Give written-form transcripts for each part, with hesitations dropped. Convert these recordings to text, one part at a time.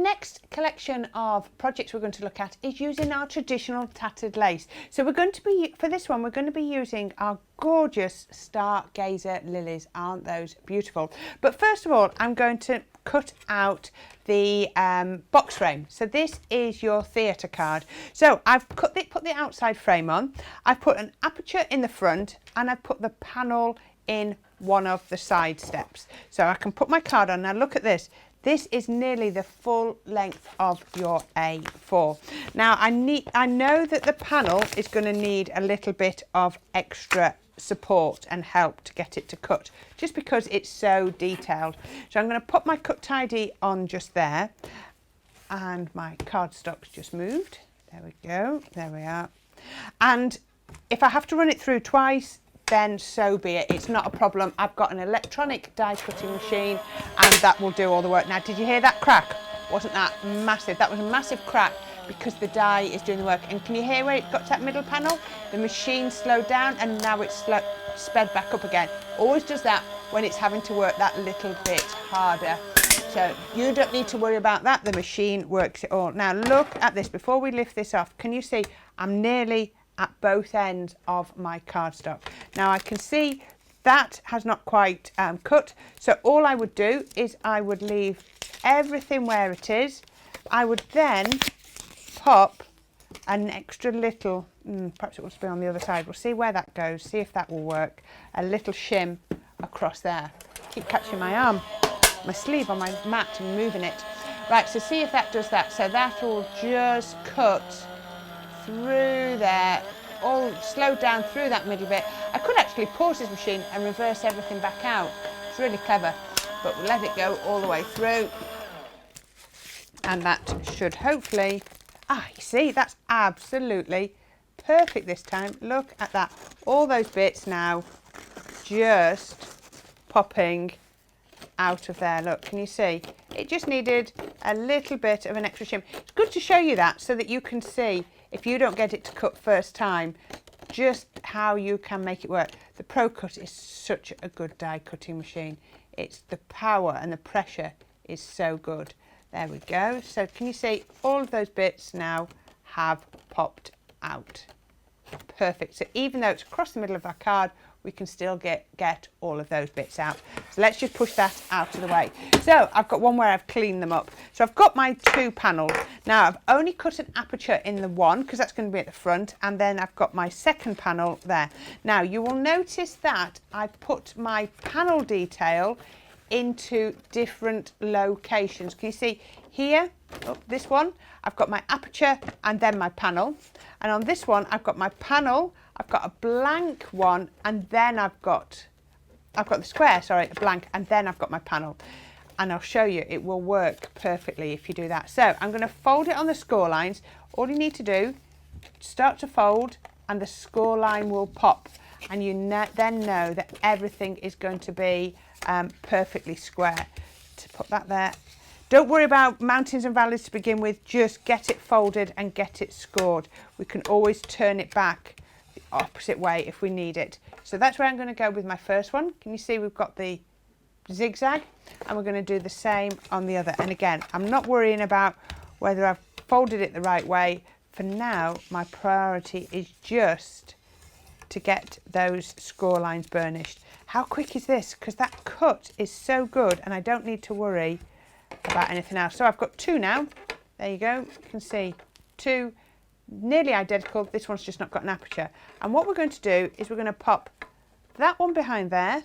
next collection of projects we're going to look at is using our traditional tattered lace. So we're going to be, for this one, we're going to be using our gorgeous stargazer lilies. Aren't those beautiful? But first of all, I'm going to cut out the box frame. So this is your theatre card. So I've put the outside frame on, I've put an aperture in the front, and I've put the panel in one of the side steps. So I can put my card on. Now look at this. This is nearly the full length of your A4. Now I know that the panel is going to need a little bit of extra support and help to get it to cut, just because it's so detailed. So I'm going to put my cut tidy on just there, and my cardstock's just moved. There we go, there we are. And if I have to run it through twice, then so be it. It's not a problem. I've got an electronic die cutting machine and that will do all the work. Now, did you hear that crack? Wasn't that massive? That was a massive crack because the die is doing the work. And can you hear where it got to that middle panel? The machine slowed down and now it's sped back up again. Always does that when it's having to work that little bit harder. So you don't need to worry about that. The machine works it all. Now look at this. Before we lift this off, can you see I'm nearly at both ends of my cardstock. Now I can see that has not quite cut. So all I would do is I would leave everything where it is. I would then pop an extra little, perhaps it will be on the other side. We'll see where that goes, see if that will work. A little shim across there. Keep catching my arm, my sleeve on my mat and moving it. Right, so see if that does that. So that will just cut through there, all slowed down through that middle bit. I could actually pause this machine and reverse everything back out. It's really clever, but we'll let it go all the way through. And that should hopefully, you see, that's absolutely perfect this time. Look at that. All those bits now just popping out of there. Look, can you see? It just needed a little bit of an extra shim. It's good to show you that so that you can see, if you don't get it to cut first time, just how you can make it work. The Pro Cut is such a good die cutting machine. It's the power and the pressure is so good. There we go. So can you see all of those bits now have popped out? Perfect. So even though it's across the middle of our card, we can still get all of those bits out. So let's just push that out of the way. So I've got one where I've cleaned them up. So I've got my two panels. Now I've only cut an aperture in the one because that's going to be at the front, and then I've got my second panel there. Now you will notice that I've put my panel detail into different locations. Can you see here, this one, I've got my aperture and then my panel. And on this one, I've got my panel, I've got a blank one, and then I've got the square, sorry, a blank, and then I've got my panel. And I'll show you, it will work perfectly if you do that. So I'm going to fold it on the score lines. All you need to do, start to fold, and the score line will pop. And you then know that everything is going to be perfectly square. To put that there. Don't worry about mountains and valleys to begin with, just get it folded and get it scored. We can always turn it back the opposite way if we need it. So that's where I'm going to go with my first one. Can you see we've got the zigzag, and we're going to do the same on the other. And again, I'm not worrying about whether I've folded it the right way. For now, my priority is just to get those score lines burnished. How quick is this? Because that cut is so good and I don't need to worry about anything else. So I've got two now. There you go. You can see two nearly identical. This one's just not got an aperture. And what we're going to do is we're going to pop that one behind there.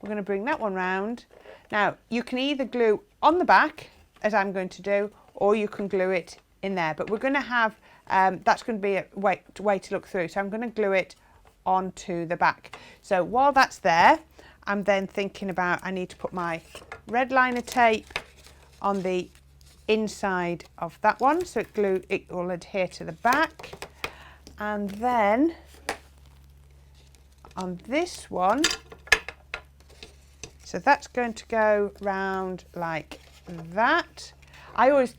We're going to bring that one round. Now you can either glue on the back, as I'm going to do, or you can glue it in there. But we're going to have, that's going to be a way to look through. So I'm going to glue it onto the back. So while that's there, I'm then thinking about, I need to put my red liner tape on the inside of that one, so it will adhere to the back. And then on this one, so that's going to go round like that. I always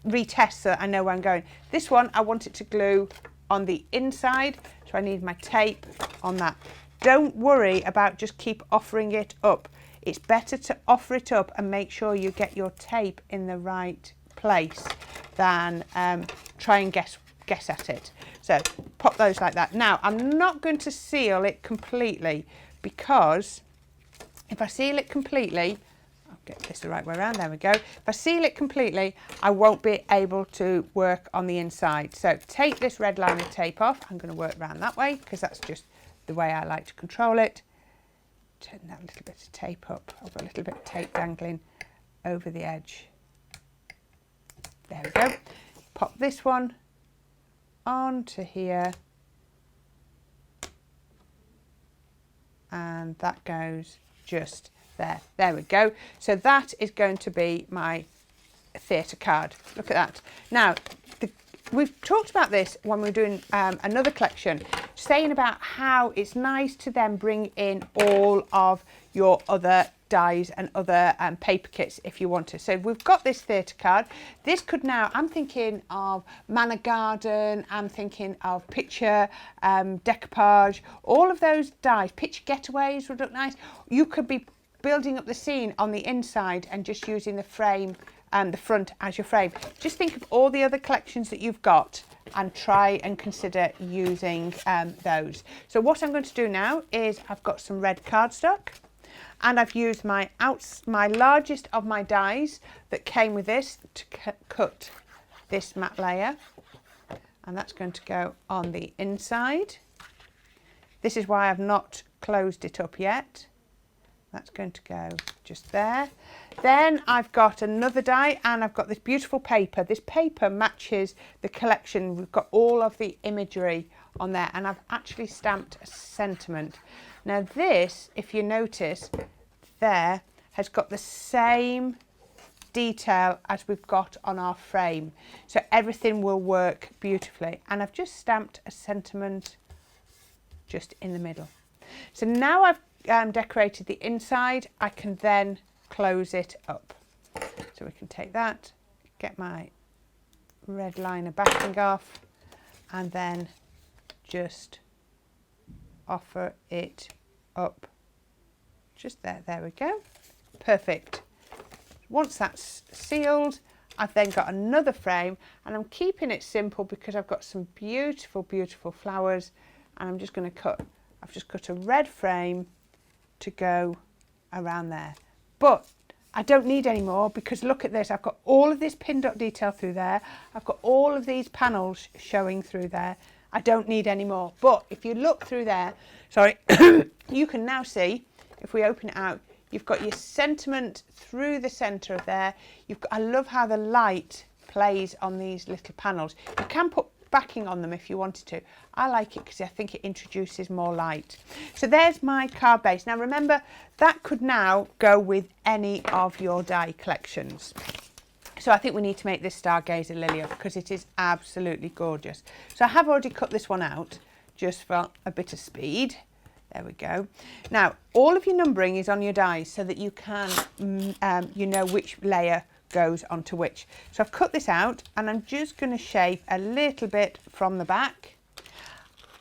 retest so I know where I'm going. This one, I want it to glue on the inside, so I need my tape on that. Don't worry about just keep offering it up. It's better to offer it up and make sure you get your tape in the right place than try and guess at it. So pop those like that. Now I'm not going to seal it completely, because if I seal it completely, I'll get this the right way around, there we go. If I seal it completely, I won't be able to work on the inside. So take this red liner tape off. I'm going to work around that way because that's just the way I like to control it. Turn that little bit of tape up. I've got a little bit of tape dangling over the edge. There we go. Pop this one onto here, and that goes just there. There we go. So that is going to be my theatre card. Look at that. Now, we've talked about this when we were doing another collection, saying about how it's nice to then bring in all of your other dies and other paper kits if you want to. So we've got this theatre card. This could now, I'm thinking of Manor Garden, I'm thinking of picture, decoupage, all of those dies. Picture getaways would look nice. You could be building up the scene on the inside and just using the frame and the front as your frame. Just think of all the other collections that you've got and try and consider using those. So what I'm going to do now is I've got some red cardstock, and I've used my largest of my dies that came with this to cut this matte layer, and that's going to go on the inside. This is why I've not closed it up yet. That's going to go just there. Then I've got another die, and I've got this beautiful paper. This paper matches the collection. We've got all of the imagery on there, and I've actually stamped a sentiment. Now this, if you notice, there has got the same detail as we've got on our frame. So everything will work beautifully. And I've just stamped a sentiment just in the middle. So now I've decorated the inside, I can then close it up. So we can take that, get my red liner backing off, and then just offer it up just there. There we go. Perfect. Once that's sealed, I've then got another frame, and I'm keeping it simple because I've got some beautiful, beautiful flowers, and I'm just going to cut, I've just cut a red frame to go around there. But I don't need any more, because look at this, I've got all of this pin dot detail through there, I've got all of these panels showing through there. I don't need any more. But if you look through there, sorry, you can now see, if we open it out, you've got your sentiment through the centre of there. You've got, I love how the light plays on these little panels. You can put backing on them if you wanted to. I like it because I think it introduces more light. So there's my card base. Now remember, that could now go with any of your die collections. So I think we need to make this Stargazer lily up because it is absolutely gorgeous. So I have already cut this one out just for a bit of speed. There we go. Now all of your numbering is on your dies so that you can, you know which layer goes onto which. So I've cut this out, and I'm just going to shape a little bit from the back.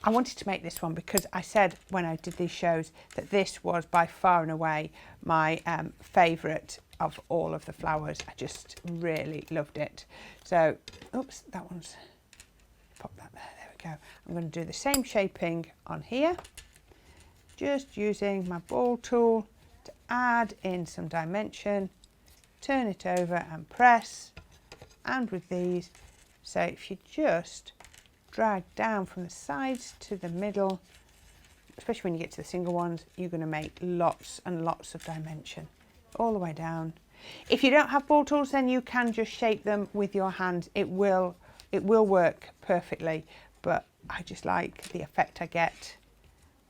I wanted to make this one because I said when I did these shows that this was by far and away my favourite of all of the flowers. I just really loved it. So, oops, that one's, pop that there, there we go. I'm going to do the same shaping on here, just using my ball tool to add in some dimension. Turn it over and press, and with these, so if you just drag down from the sides to the middle, especially when you get to the single ones, you're going to make lots and lots of dimension all the way down. If you don't have ball tools, then you can just shape them with your hands. It will work perfectly, but I just like the effect I get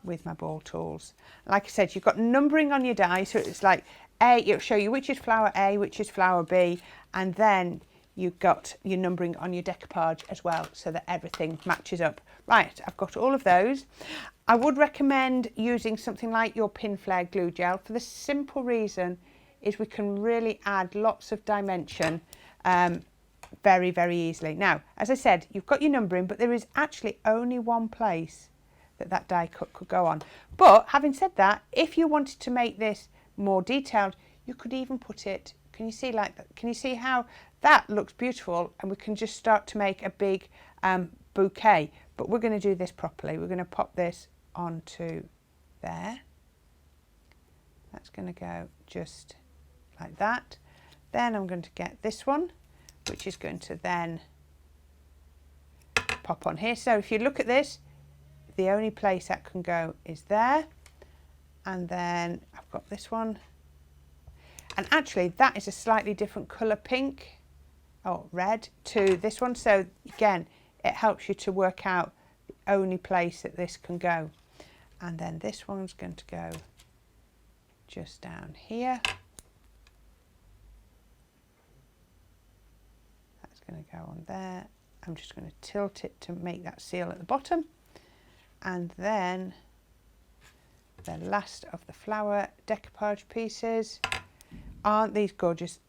with my ball tools. Like I said, you've got numbering on your die, so it's like A, it'll show you which is flower A, which is flower B, and then you've got your numbering on your decoupage as well, so that everything matches up. Right, I've got all of those. I would recommend using something like your pin flare glue gel for the simple reason is we can really add lots of dimension very, very easily. Now, as I said, you've got your numbering, but there is actually only one place that die cut could go on. But having said that, if you wanted to make this more detailed, you could even put it, can you see like that? Can you see how That looks beautiful, and we can just start to make a big bouquet. But we're going to do this properly. We're going to pop this onto there. That's going to go just like that. Then I'm going to get this one, which is going to then pop on here. So if you look at this, the only place that can go is there. And then I've got this one. And actually that is a slightly different colour pink, or red, to this one. So again, it helps you to work out the only place that this can go. And then this one's going to go just down here. That's going to go on there. I'm just going to tilt it to make that seal at the bottom. And then the last of the flower decoupage pieces. Aren't these gorgeous?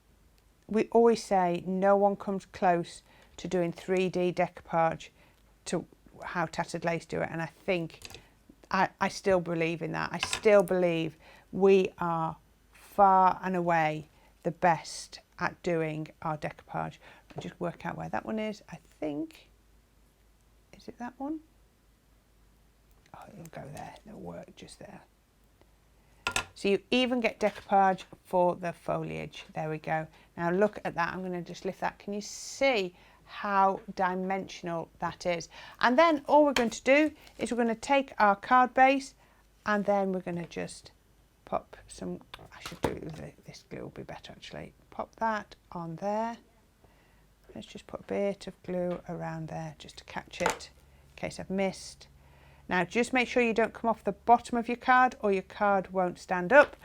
We always say no one comes close to doing 3D decoupage to how Tattered Lace do it, and I think I still believe in that. I still believe we are far and away the best at doing our decoupage. I'll just work out where that one is. I think, is it that one? Oh, it'll go there, it'll work just there. So you even get decoupage for the foliage. There we go. Now look at that. I'm going to just lift that. Can you see how dimensional that is? And then all we're going to do is we're going to take our card base, and then we're going to just pop some, I should do it with this glue, will be better actually. Pop that on there. Let's just put a bit of glue around there just to catch it in case I've missed. Now just make sure you don't come off the bottom of your card or your card won't stand up.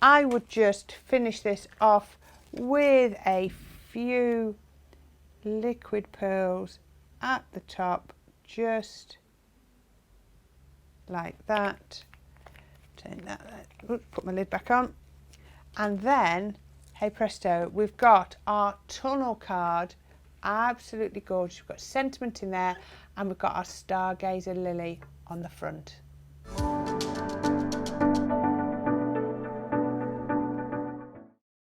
I would just finish this off with a few liquid pearls at the top, just like that. Turn that, put my lid back on. And then, hey presto, we've got our tunnel card. Absolutely gorgeous. We've got sentiment in there, and we've got our stargazer lily on the front.